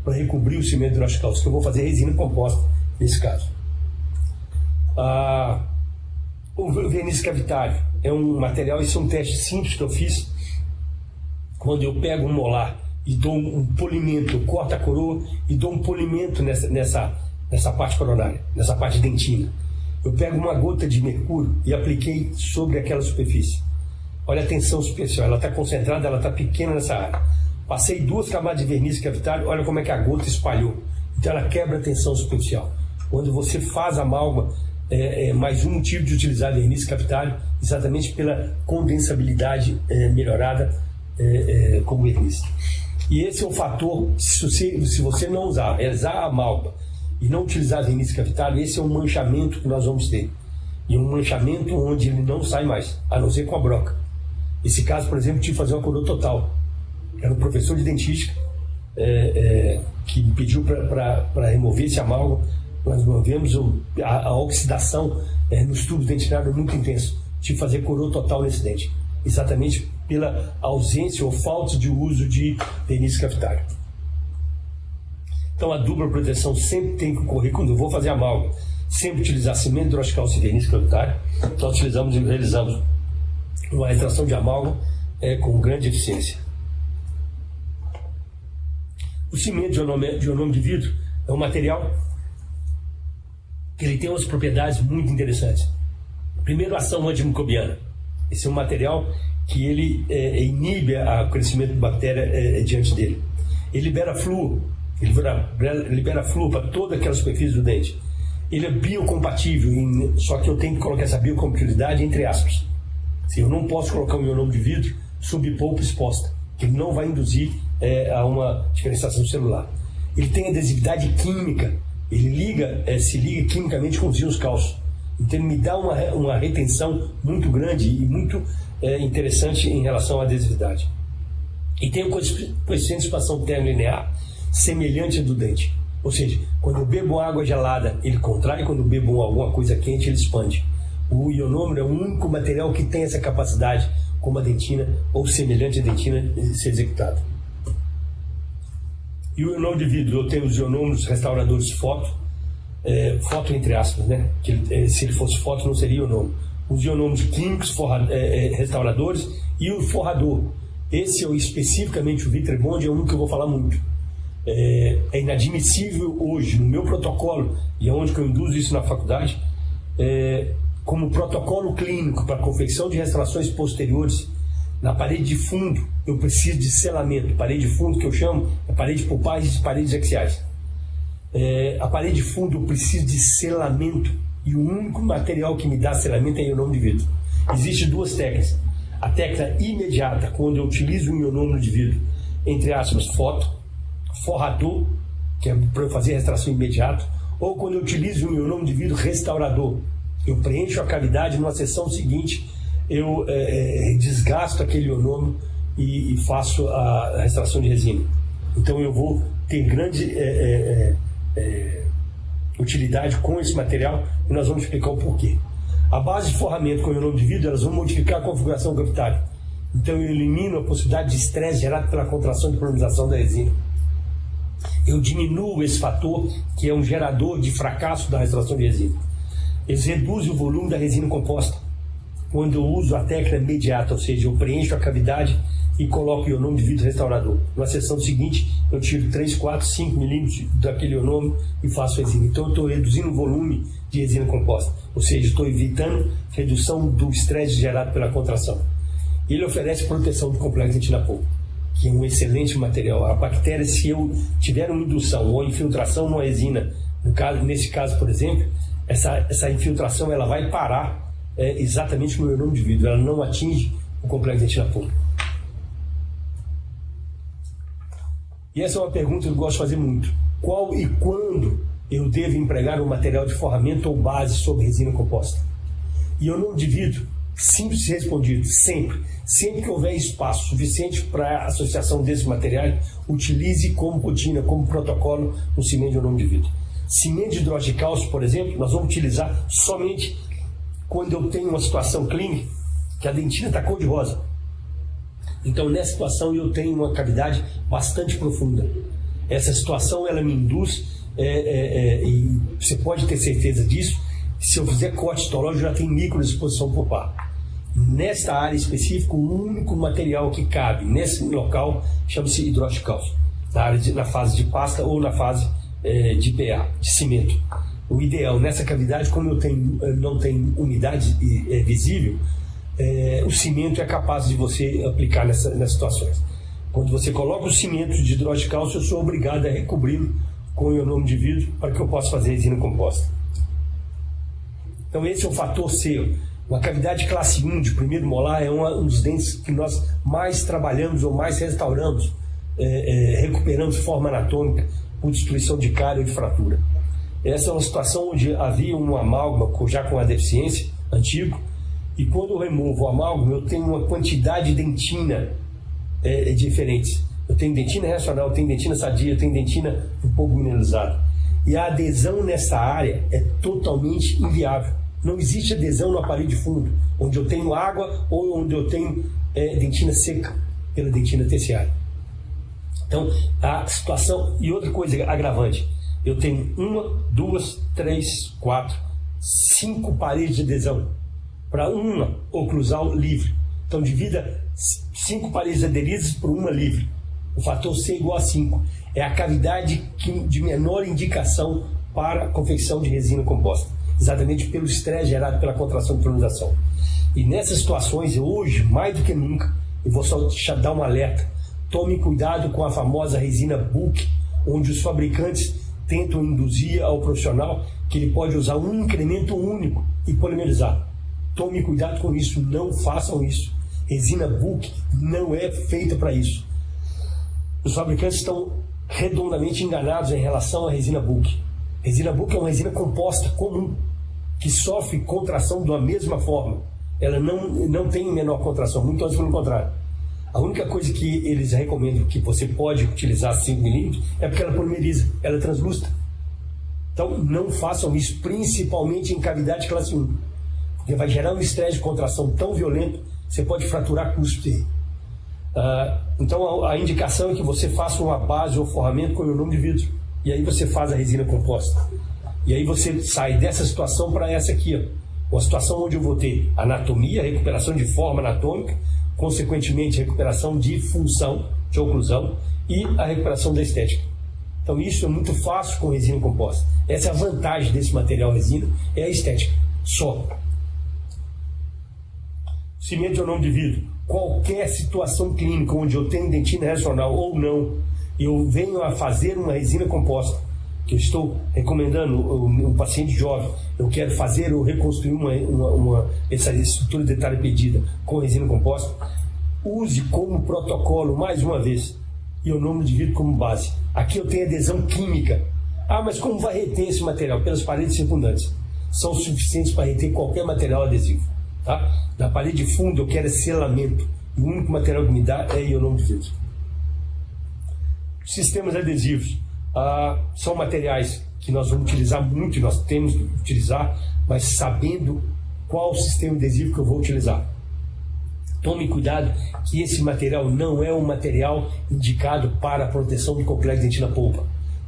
para recobrir o cimento de hidróxido de cálcio, que eu vou fazer resina composta nesse caso. O verniz cavitário é um material, esse é um teste simples que eu fiz. Quando eu pego um molar e dou um polimento, eu corto a coroa e dou um polimento nessa parte coronária, nessa parte dentina. Eu pego uma gota de mercúrio e apliquei sobre aquela superfície. Olha a tensão superficial, ela está concentrada, ela está pequena nessa área. Passei 2 camadas de verniz cavitário, olha como é que a gota espalhou. Então ela quebra a tensão superficial. Quando você faz amálgama, mais um motivo de utilizar verniz cavitário, exatamente pela condensabilidade melhorada como verniz. E esse é o fator, se você não usar a amálgama e não utilizar verniz cavitário, esse é um manchamento que nós vamos ter. E um manchamento onde ele não sai mais, a não ser com a broca. Esse caso, por exemplo, tive que fazer uma coroa total. Era um professor de dentística que me pediu para remover esse amálgama. Nós movemos a oxidação nos tubos dentinários muito intenso. Tive que fazer coroa total nesse dente, exatamente pela ausência ou falta de uso de verniz cavitário. Então a dupla proteção sempre tem que ocorrer quando eu vou fazer amálgama. Sempre utilizar cimento hidróxido de cálcio e verniz cavitário. Nós realizamos uma extração de amálgama com grande eficiência. O cimento de ionômero de vidro é um material que ele tem umas propriedades muito interessantes. Primeiro, a ação antimicrobiana. Esse é um material que ele inibe o crescimento de bactéria diante dele. Ele libera flúor. Ele libera flúor para toda aquela superfície do dente. Ele é biocompatível, só que eu tenho que colocar essa biocompatibilidade entre aspas. Eu não posso colocar um ionômero de vidro sob polpa exposta, que ele não vai induzir a uma diferenciação celular. Ele tem adesividade química, ele se liga quimicamente com os íons cálcio. Então ele me dá uma retenção muito grande e muito interessante em relação à adesividade. E tem um coeficiente de expansão termolinear semelhante ao do dente. Ou seja, quando eu bebo água gelada, ele contrai, quando eu bebo alguma coisa quente, ele expande. O ionômero é o único material que tem essa capacidade, como a dentina, ou semelhante à dentina, de ser executado. E o ionômero de vidro, eu tenho os ionômeros restauradores foto entre aspas, né? Que se ele fosse foto não seria ionômero. Os ionômeros químicos restauradores e o forrador. Esse, especificamente o Vitrebond, é um que eu vou falar muito. É inadmissível hoje, no meu protocolo, e é onde que eu induzo isso na faculdade, como protocolo clínico para confecção de restaurações posteriores, na parede de fundo, eu preciso de selamento. Parede de fundo, que eu chamo, é parede pulpar e paredes axiais. A parede de fundo, eu preciso de selamento, e o único material que me dá selamento é ionômero de vidro. Existem 2 técnicas. A técnica imediata, quando eu utilizo um ionômero de vidro, entre aspas, forrador, que é para eu fazer a extração imediata, Ou quando eu utilizo o ionômero de vidro restaurador, eu preencho a cavidade, numa sessão seguinte eu desgasto aquele ionômero e faço a restauração de resina. Então eu vou ter grande utilidade com esse material e nós vamos explicar o porquê. A base de forramento com ionômero de vidro, elas vão modificar a configuração gravitária. Então eu elimino a possibilidade de estresse gerado pela contração de polarização da resina. Eu diminuo esse fator, que é um gerador de fracasso da restauração de resina. Eles reduzem o volume da resina composta quando eu uso a técnica imediata, ou seja, eu preencho a cavidade e coloco o ionômero de vidro restaurador. Na sessão seguinte, eu tiro 3, 4, 5 milímetros daquele ionômero e faço resina. Então eu estou reduzindo o volume de resina composta, ou seja, estou evitando redução do estresse gerado pela contração. Ele oferece proteção do complexo dentina-polpa, que é um excelente material. A bactéria, se eu tiver uma indução ou infiltração numa resina, nesse caso, por exemplo, essa infiltração ela vai parar exatamente no ionômero de vidro, ela não atinge o complexo dentina-polpa. E essa é uma pergunta que eu gosto de fazer muito. Qual e quando eu devo empregar um material de forramento ou base sobre resina composta? E ionômero de vidro, simples respondido, sempre. Sempre que houver espaço suficiente para a associação desses materiais, utilize como rotina, como protocolo, um cimento de ionômero de vidro. Cimento de hidróxido de cálcio, por exemplo, nós vamos utilizar somente quando eu tenho uma situação clínica que a dentina está cor-de-rosa. Então, nessa situação, eu tenho uma cavidade bastante profunda. Essa situação, ela me induz, e você pode ter certeza disso, se eu fizer corte histológico, já tem microexposição pulpar. Nesta área específica, o único material que cabe nesse local chama-se hidróxido de cálcio, na fase de pasta ou na fase de PA, de cimento. O ideal, nessa cavidade, como não tem umidade visível, o cimento é capaz de você aplicar nessas situações. Quando você coloca o cimento de hidróxido de cálcio, eu sou obrigado a recobri-lo com o ionômero de vidro para que eu possa fazer resina composta. Então esse é o fator C. Uma cavidade classe 1 de primeiro molar é um dos dentes que nós mais trabalhamos ou mais restauramos, recuperamos forma anatômica por destruição de cárie ou de fratura. Essa é uma situação onde havia um amálgama já com a deficiência antigo, e quando eu removo o amálgama, eu tenho uma quantidade de dentina diferentes. Eu tenho dentina racional, eu tenho dentina sadia, eu tenho dentina um pouco mineralizada. E a adesão nessa área é totalmente inviável. Não existe adesão no aparelho de fundo, onde eu tenho água ou onde eu tenho dentina seca pela dentina terciária. Então, a situação... E outra coisa agravante, eu tenho 1, 2, 3, 4, 5 paredes de adesão para uma oclusal livre. Então, divida 5 paredes aderidas por uma livre. O fator C é igual a 5. É a cavidade de menor indicação para a confecção de resina composta, exatamente pelo estresse gerado pela contração de polarização. E nessas situações, hoje, mais do que nunca, eu vou só dar um alerta. Tome cuidado com a famosa resina bulk, onde os fabricantes tentam induzir ao profissional que ele pode usar um incremento único e polimerizar. Tome cuidado com isso, não façam isso. Resina bulk não é feita para isso. Os fabricantes estão redondamente enganados em relação à resina bulk. Resina bulk é uma resina composta comum, que sofre contração da mesma forma. Ela não tem menor contração, muito antes pelo contrário. A única coisa que eles recomendam que você pode utilizar 5 milímetros é porque ela polimeriza, ela é translúcida. Então não façam isso, principalmente em cavidade classe 1, porque vai gerar um estresse de contração tão violento, você pode fraturar cúspide. Então a indicação é que você faça uma base ou forramento com o ionômero de vidro, e aí você faz a resina composta. E aí você sai dessa situação para essa aqui, ó. Uma situação onde eu vou ter anatomia, recuperação de forma anatômica, consequentemente recuperação de função, de oclusão, e a recuperação da estética. Então isso é muito fácil com resina composta. Essa é a vantagem desse material resina, é a estética, só. Cimento de ionômero de vidro. Qualquer situação clínica onde eu tenho dentina racional ou não, eu venho a fazer uma resina composta, que eu estou recomendando um paciente jovem, eu quero fazer ou reconstruir essa estrutura de detalhe pedida com resina composta, use como protocolo, mais uma vez, ionômero de vidro como base. Aqui eu tenho adesão química, Mas como vai reter esse material? Pelas paredes circundantes. São suficientes para reter qualquer material adesivo. Tá? Na parede de fundo eu quero selamento. O único material que me dá é ionômero de vidro. Sistemas adesivos são materiais que nós vamos utilizar muito, nós temos que utilizar, mas sabendo qual sistema adesivo que eu vou utilizar. Tome cuidado que esse material não é um material indicado para a proteção de complexo de dentina polpa.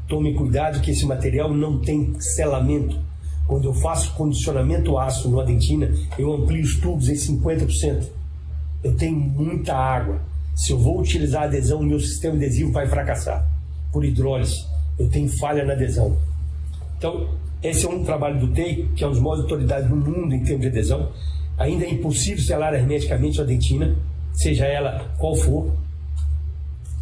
Tome cuidado que esse material não tem selamento. Quando eu faço condicionamento ácido numa dentina, eu amplio os tubos em 50%. Eu tenho muita água. Se eu vou utilizar adesão, o meu sistema adesivo vai fracassar. Por hidrólise, eu tenho falha na adesão. Então, esse é um trabalho do TEI, que é um dos maiores autoridades do mundo em termos de adesão. Ainda é impossível selar hermeticamente a dentina, seja ela qual for.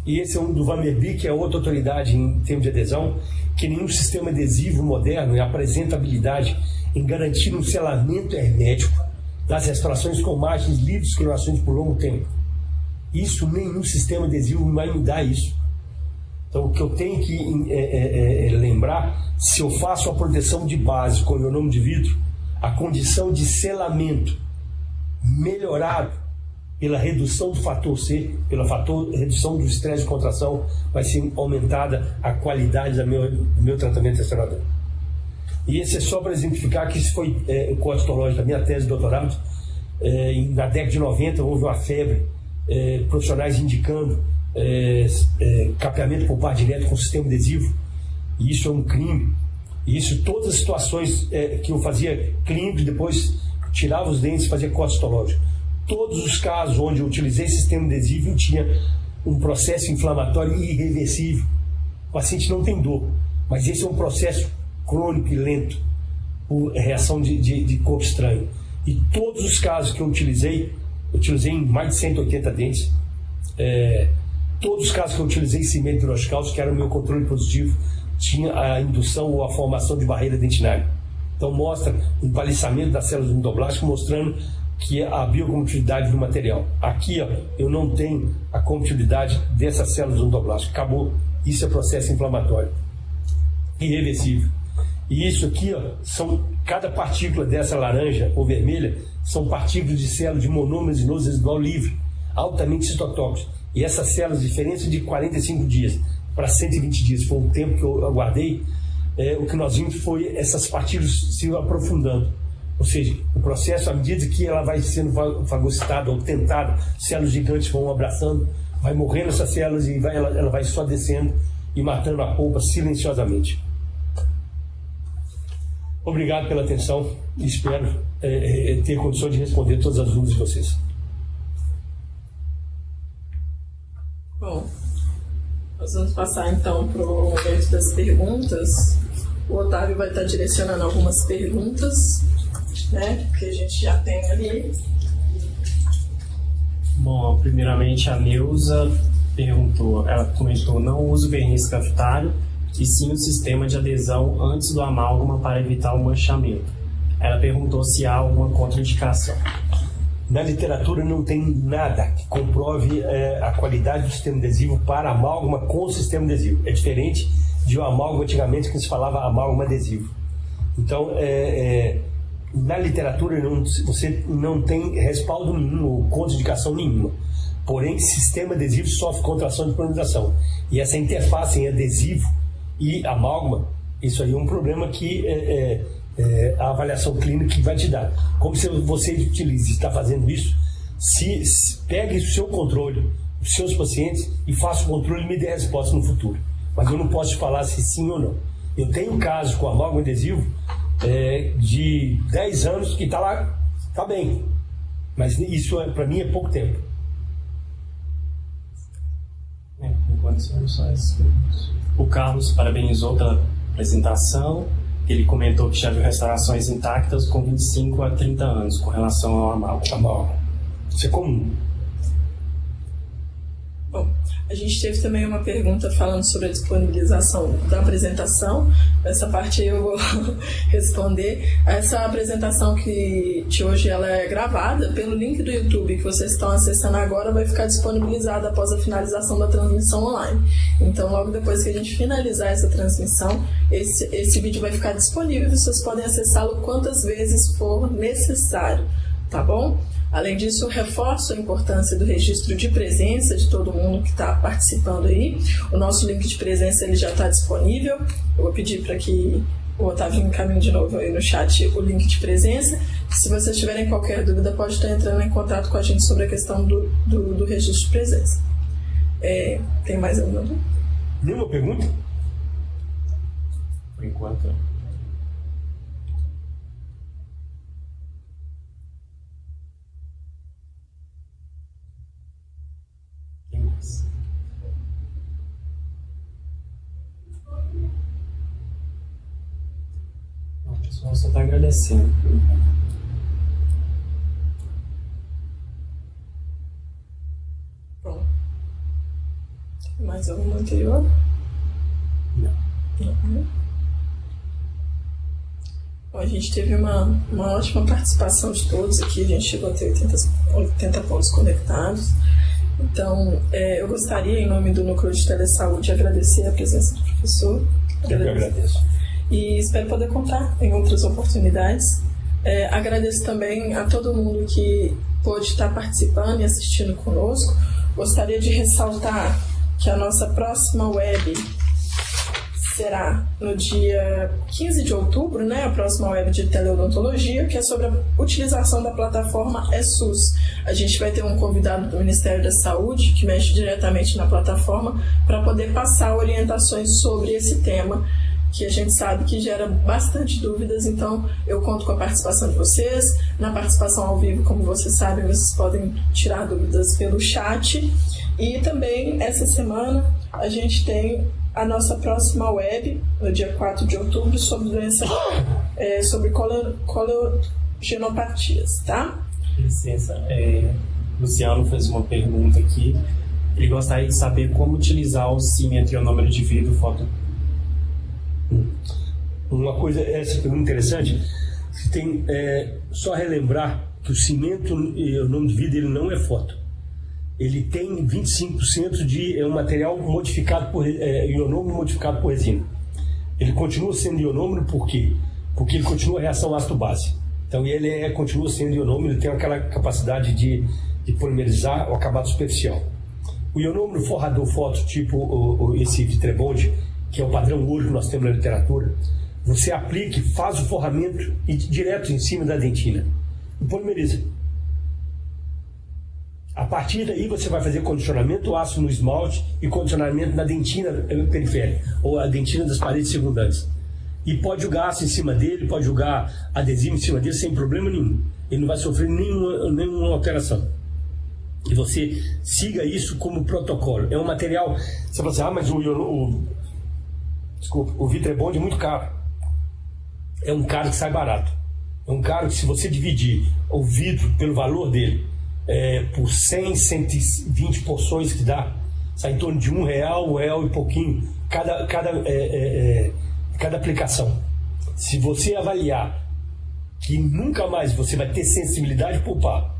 E esse é um do Vanderbilt, que é outra autoridade em termos de adesão, que nenhum sistema adesivo moderno apresenta habilidade em garantir um selamento hermético das restaurações com margens livres de escoriações por longo tempo. Isso, nenhum sistema adesivo vai me dar isso. Então, o que eu tenho que lembrar, se eu faço a proteção de base com ionômero de vidro, a condição de selamento melhorado pela redução do fator C, pela redução do estresse de contração, vai ser aumentada a qualidade do meu tratamento restaurador. E esse é só para exemplificar que isso foi o código histológico da minha tese de doutorado. Na década de 90 houve uma febre, profissionais indicando capeamento pulpar direto com sistema adesivo, e isso é um crime. E isso, todas as situações que eu fazia clínico e depois tirava os dentes e fazia código histológico. Todos os casos onde eu utilizei sistema adesivo, eu tinha um processo inflamatório irreversível. O paciente não tem dor, mas esse é um processo crônico e lento por reação de corpo estranho. E todos os casos que eu utilizei em mais de 180 dentes. Todos os casos que eu utilizei cimento hidroxicálcico, que era o meu controle positivo, tinha a indução ou a formação de barreira dentinária. Então mostra o empalidecimento das células endoblásticas, mostrando que a biocompatibilidade do material. Aqui, eu não tenho a compatibilidade dessas células endoblásticas. Acabou. Isso é processo inflamatório irreversível. E isso aqui, cada partícula dessa laranja ou vermelha são partículas de células de monômero resinoso residual livre, altamente citotóxicos. E essas células, diferença de 45 dias para 120 dias, foi o tempo que eu aguardei, o que nós vimos foi essas partículas se aprofundando. Ou seja, o processo, à medida que ela vai sendo fagocitada ou tentada, células gigantes vão abraçando, vai morrendo essas células e ela vai só descendo e matando a polpa silenciosamente. Obrigado pela atenção e espero ter condição de responder todas as dúvidas de vocês. Bom, nós vamos passar então para o momento das perguntas. O Otávio vai estar direcionando algumas perguntas, né, que a gente já tem ali. Bom, primeiramente a Neuza perguntou, ela comentou: não uso verniz cavitário e sim o sistema de adesão antes do amálgama para evitar o manchamento. Ela perguntou se há alguma contraindicação. Na literatura não tem nada que comprove a qualidade do sistema adesivo para amálgama com o sistema adesivo. É diferente de um amálgama antigamente que se falava amálgama adesivo. Então, na literatura você não tem respaldo nenhum ou contraindicação nenhuma. Porém, sistema adesivo sofre contração de polinização. E essa interface em adesivo e amálgama, isso aí é um problema que a avaliação clínica vai te dar. Como se você utiliza e está fazendo isso, pegue o seu controle, os seus pacientes, e faça o controle e me dê a resposta no futuro. Mas eu não posso te falar se sim ou não. Eu tenho casos com amálgama adesivo de 10 anos que está lá, está bem. Mas isso para mim é pouco tempo. Enquanto são só essas perguntas. O Carlos parabenizou pela apresentação. Ele comentou que já viu restaurações intactas com 25 a 30 anos com relação ao amálgama. Isso é comum. Bom, a gente teve também uma pergunta falando sobre a disponibilização da apresentação. Essa parte eu vou responder. Essa apresentação de hoje ela é gravada pelo link do YouTube que vocês estão acessando agora, vai ficar disponibilizada após a finalização da transmissão online. Então, logo depois que a gente finalizar essa transmissão, esse vídeo vai ficar disponível e vocês podem acessá-lo quantas vezes for necessário, tá bom? Além disso, eu reforço a importância do registro de presença de todo mundo que está participando aí. O nosso link de presença ele já está disponível. Eu vou pedir para que o Otávio encaminhe de novo aí no chat o link de presença. Se vocês tiverem qualquer dúvida, pode estar entrando em contato com a gente sobre a questão do registro de presença. Tem mais alguma dúvida? Nenhuma pergunta? Por enquanto. O pessoal só está agradecendo. Pronto. Tem mais alguma anterior? Não. Bom, a gente teve uma ótima participação de todos aqui. A gente chegou a ter 80 pontos conectados. Então, eu gostaria, em nome do Núcleo de Telesaúde, agradecer a presença do professor. Eu agradeço. E espero poder contar em outras oportunidades. Agradeço também a todo mundo que pôde estar participando e assistindo conosco. Gostaria de ressaltar que a nossa próxima web será no dia 15 de outubro, né? A próxima web de teleodontologia, que é sobre a utilização da plataforma SUS. A gente vai ter um convidado do Ministério da Saúde, que mexe diretamente na plataforma, para poder passar orientações sobre esse tema, que a gente sabe que gera bastante dúvidas. Então, eu conto com a participação de vocês. Na participação ao vivo, como vocês sabem, vocês podem tirar dúvidas pelo chat. E também, essa semana, a gente tem a nossa próxima web, no dia 4 de outubro, sobre doença, sobre cologenopatias, tá? Licença, Luciano fez uma pergunta aqui. Ele gostaria de saber como utilizar o simetrionômero de vidro foto. Uma coisa, essa pergunta interessante, tem só relembrar que o cimento, o nome de vidro, ele não é foto. Ele tem 25% de um material modificado por ionômero modificado por resina. Ele continua sendo ionômero por quê? Porque ele continua a reação ácido-base. Então ele continua sendo ionômero, ele tem aquela capacidade de polimerizar o acabado superficial. O ionômero forrador foto, tipo esse Vitrebond, que é o padrão ouro que nós temos na literatura, você aplica, faz o forramento e direto em cima da dentina e polimeriza. A partir daí você vai fazer condicionamento ácido no esmalte e condicionamento na dentina periférica, ou a dentina das paredes secundantes. E pode jogar aço em cima dele, pode jogar adesivo em cima dele sem problema nenhum. Ele não vai sofrer nenhuma alteração. E você siga isso como protocolo. É um material... Você fala assim, mas o Vitrebond é muito caro. É um caro que sai barato. É um caro que, se você dividir o vidro pelo valor dele por 100, 120 porções que dá, sai em torno de R$1, R$1 e pouquinho cada aplicação. Se você avaliar que nunca mais você vai ter sensibilidade pulpar,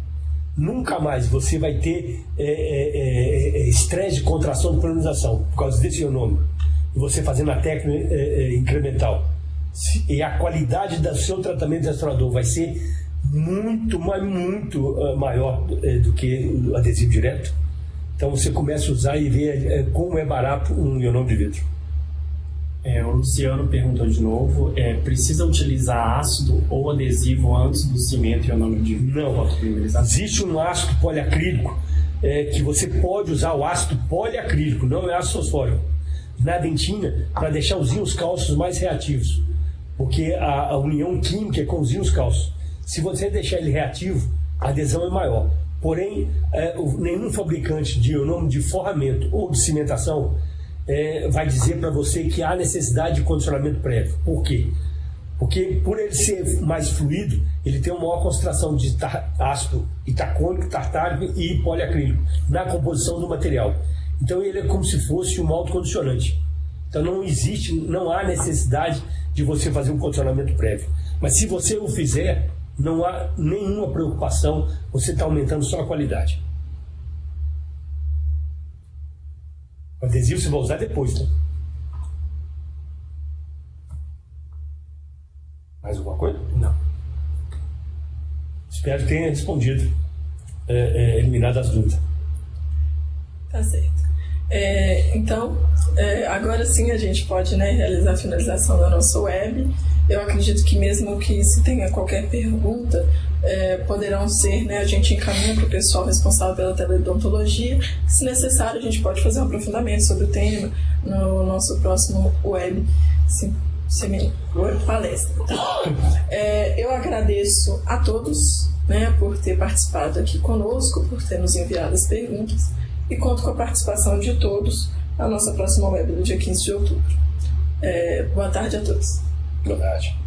nunca mais você vai ter estresse de contração de polinização por causa desse ionômero, e você fazendo a técnica incremental, e a qualidade do seu tratamento restaurador vai ser muito maior do que o adesivo direto. Então você começa a usar e ver como é barato um ionômero de vidro. O Luciano perguntou de novo, precisa utilizar ácido ou adesivo antes do cimento ionômero de vidro? Não, existe um ácido poliacrílico que você pode usar, o ácido poliacrílico, não é ácido fosfórico, na dentina, para deixar os íons cálcios mais reativos, porque a união química é com os íons cálcios. Se você deixar ele reativo, a adesão é maior. Porém, nenhum fabricante de ionômero de forramento ou de cimentação vai dizer para você que há necessidade de condicionamento prévio. Por quê? Porque, por ele ser mais fluido, ele tem uma maior concentração de ácido itacônico, tartárico e poliacrílico na composição do material. Então ele é como se fosse um autocondicionante. Então não há necessidade de você fazer um condicionamento prévio. Mas se você o fizer, não há nenhuma preocupação, você está aumentando só a qualidade. O adesivo você vai usar depois, tá? Mais alguma coisa? Não. Espero que tenha respondido, eliminado as dúvidas. Tá certo. Então, agora sim a gente pode, né, realizar a finalização da nossa web. Eu acredito que mesmo que se tenha qualquer pergunta, poderão ser, né, a gente encaminha para o pessoal responsável pela teleodontologia. Se necessário, a gente pode fazer um aprofundamento sobre o tema no nosso próximo web palestra. Tá? Eu agradeço a todos, né, por ter participado aqui conosco, por ter nos enviado as perguntas, e conto com a participação de todos na nossa próxima web, no dia 15 de outubro. Boa tarde a todos. Boa tarde.